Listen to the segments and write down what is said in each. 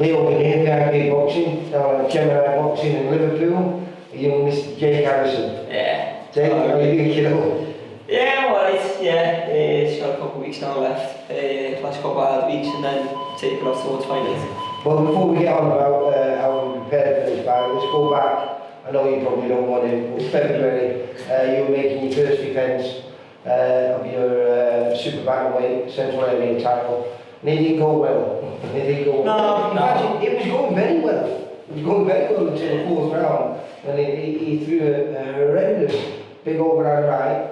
Leo VIP boxing down at Gemini Boxing in Liverpool. A young Mr. Jake Harrison. Yeah. Jake, how are you doing, kiddo? Yeah, alright, yeah. It's got a couple of weeks now left. Last couple of hard weeks and then take it off towards finals. Well, before we get on about how we prepared for this fight, let's go back. I know you probably don't want it, but February, you were making your first defence of your Super Bantamweight Central Area title. And it didn't go well. It didn't go well. No. It was going very well. It was going very well until the fourth round. And he threw a horrendous big overhand right,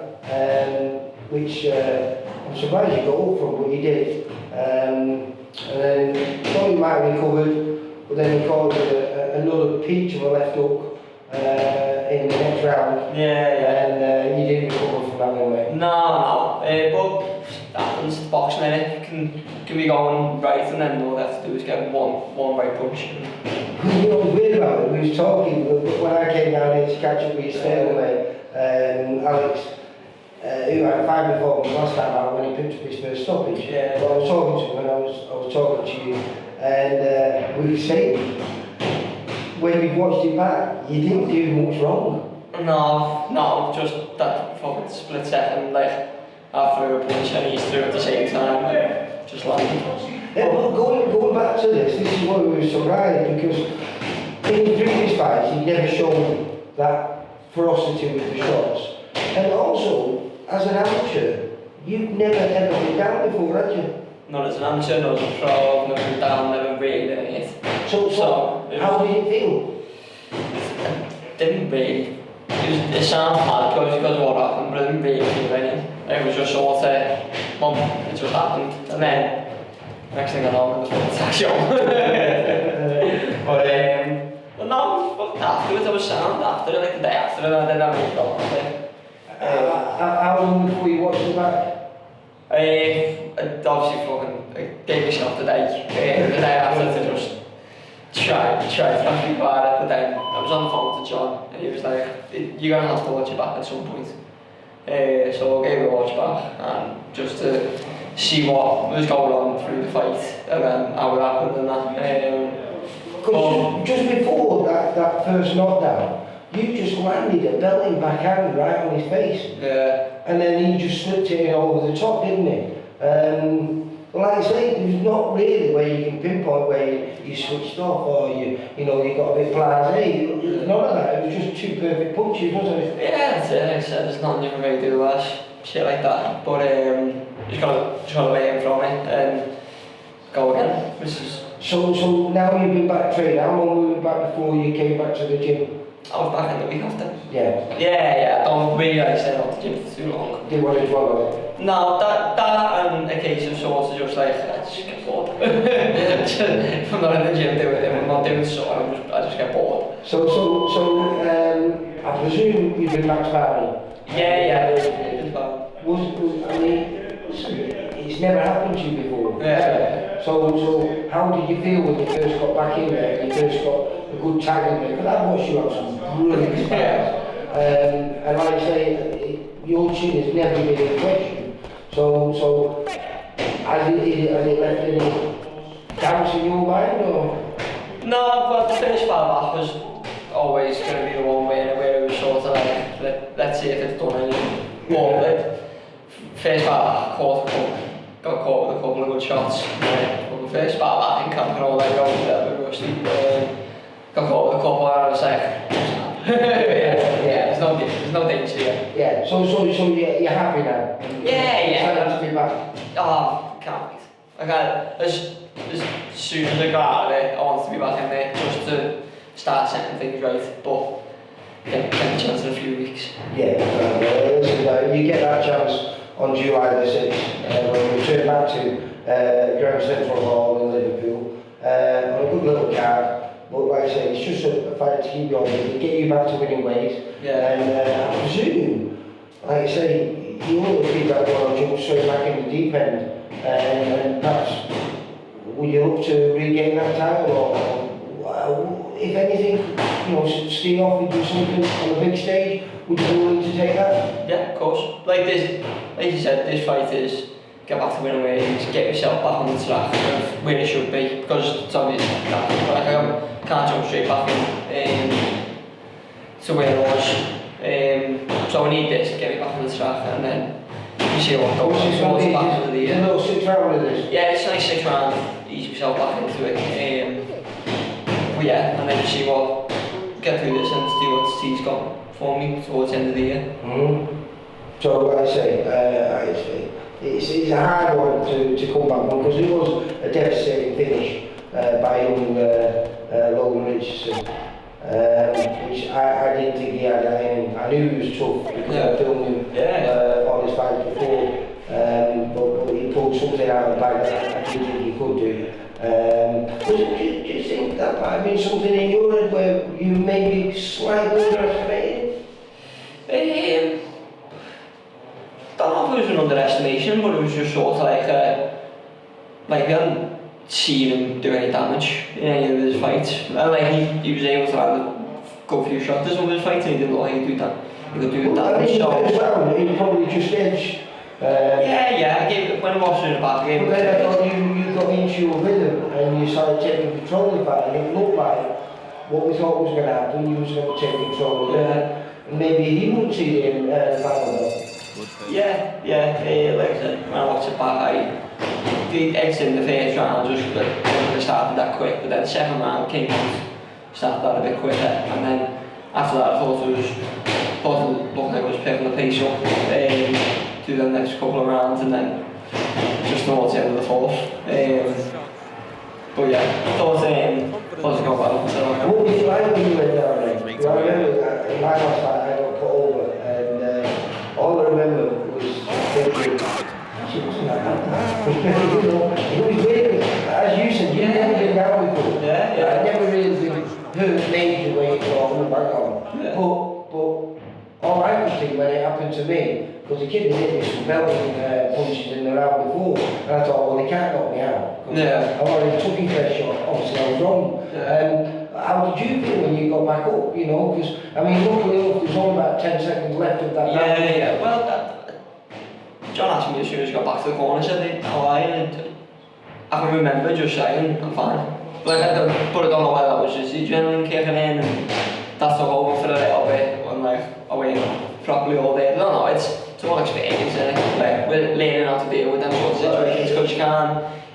which I'm surprised you got up from, but you did. And then thought he might have recovered, but then he called it another peach of a left hook in the next round. Yeah. And you didn't recover from that one, mate. No. But that happens. Boxing, innit? Can be going right, and then all they have to do is get one right punch. You know what's weird about it? We was talking when I came down here to catch up with your stablemate, Alex, who I fight before me last time out when he picked up his first stoppage. Yeah. But I was talking to him when I was talking to you, and we were saying when we watched it back, you didn't do much wrong. No, just that fucking split second, like after a punch and he threw at the same time, just landed. Yeah, well, going back to this is what we were surprised because in the previous fights he'd never shown that ferocity with the shots. And also, as an amateur, you've never ever been down before, had you? Not as an amateur, not as a pro, never been down, never really done it. So how did it feel? It didn't really. It sounds bad because of what happened, but it didn't really feel anything. It was just sort of, it just happened. And then, next thing I know, it was a attack show. But no, fucked afterwards, I was sound after, like the day after, and I didn't have any problem with it. How long before you watched it back? I obviously fucking gave myself the day after to just try to not be bad, but then I was on the phone to John and he was like, you're going to have to watch it back at some point. So I gave it a watch back and just to see what was going on through the fight and then how it happened and that. Because just before that first knockdown, you just landed a belting backhand right on his face. Yeah. And then he just slipped it in over the top, didn't he? Like I say, there's not really where you can pinpoint where you switched off or you got a bit blasé. None of that. It was just two perfect punches, wasn't it? Yeah, that's it. Like I said, there's nothing you can really do less shit like that. But just gotta lay in from it and go again. So now you've been back training. How long were you back before you came back to the gym? I was back in the week after. Yeah. Yeah. I don't really like staying at the gym for too long. Did what as well? No, that and a case of sort of just like I just get bored. If I'm not in the gym doing it, if I'm not doing so, I just get bored. So I presume you've been back sparring. Yeah. It's never happened to you before. Yeah. So how did you feel when you first got back in there? You first got a good tag in there. Because I watched you have some brilliant spars. And like I say, your chin has never been in question. So has it left any doubts in your mind or? No, but the first part was always going to be the one where it was sort of like, let's see if it's done anything. But the first part, got caught with a couple of good shots. But the first part, I think I'm going to let go a little bit rusty. Got caught with a couple and I was like, yeah, there's no danger here. Yeah, so you're happy now? Yeah. Excited to be back? Oh, can't wait. As soon as I got out of there, I wanted to be back in there just to start setting things right, but get a chance in a few weeks. Yeah, listen, you get that chance on July the 6th when we return back to Grand Central Hall in Liverpool on a good little card. But like I say, it's just a fight to keep you on, to get you back to winning ways. Yeah. And I presume, like I say, you will feel that one jump straight back in the deep end. And perhaps, would you look to regain that title or if anything, stay off and do something on a big stage? Would you be willing to take that? Yeah, of course. Like you said, this fight is get back to winning ways, get yourself back on the track of where it should be, because it's obvious that like, I can't jump straight back in to where I was. So I need this to get me back on the track, and then you see what goes towards the back of the year. A little 6 round of this? Yeah, it's like 6 round, ease myself back into it. But yeah, and then you see what, get through this and see what Steve's got for me towards the end of the year. So I say, it's a hard one to come back from, because it was a devastating finish by young Logan Richardson, which I didn't think he had that in him. I knew he was tough because I filmed him on his fight before, but he pulled something out of the bag that I didn't think he could do. Do you think that might have been something in your head where you maybe slightly underestimated? I don't know if it was an underestimation, but it was just sort of like we hadn't seen him do any damage in any of his fights. And like he was able to go a few shots in some of his fights, and he didn't look like he could do damage. He probably just edged. I gave when I watched it in the back, I gave him. But then I thought you got into your rhythm and you started taking control of that, and it looked like what we thought was going to happen, you was going to take control of it, and maybe he wouldn't see him final. Yeah, like I said, when I watched it back, the exit in the first round just started that quick, but then the second round came out, started that a bit quicker, and then after that I thought it looked like it was picking the pace up through the next couple of rounds, and then just towards the end of the fourth. But yeah, I thought it wasn't going well. What was it like when you went down there? I remember that in my last fight I got put over, and all I remember was thinking, she wasn't like that. You know, it was weird, as you said, you've never been down before. Yeah. I never really been hurt major weight or on the back on. Yeah. But all I could think when it happened to me, because the kid hit me some belting punches in the round before, and I thought, well, he can't knock me out. Yeah. I already took his first shot, obviously I was wrong. How did you feel when you got back up, you know, because, I mean, luckily enough, there's only about 10 seconds left of that round. Yeah, well, John asked me as soon as he got back to the corner, he said, how are you? And I can remember just saying, I'm fine. But I don't know why that was just adrenaline kicking in, and that took over for a little bit, when I went properly all day. I don't know, it's all experience, isn't it? Like, we're learning how to deal with them sort of situations, because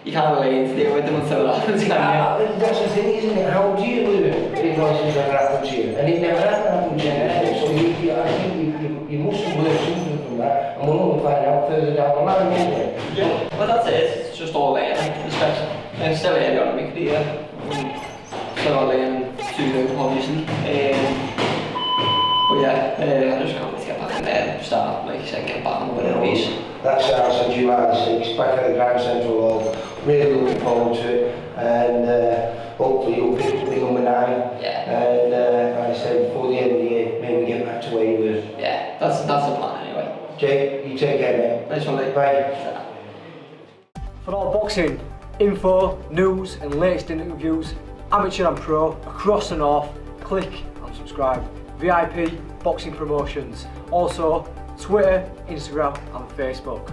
you can't learn to deal with them until it happens, can you? That's the thing, isn't it? How do you learn if it's never happened to you? And it never happened to you before, so I think you must have learned something from that, and we'll only find out further down the line, won't we? Yeah. Well, that's it, it's just all learning, especially. I'm still early on in my career, still not learning too good, obviously. But yeah, I just can't wait to get back in there and start, like you said, get back on the winning ways. That's how I said July the 6th, back at the Grand Central Hall. Really looking forward to it, and hopefully you'll pick up the number 9. Yeah. And like I said, before the end of the year, maybe get back to where you were. Yeah, that's the plan anyway. Jake, you take care, mate. Nice one, mate. Bye. For all boxing info, news and latest interviews, amateur and pro, across the north, click and subscribe. VIP Boxing Promotions. Also, Twitter, Instagram and Facebook.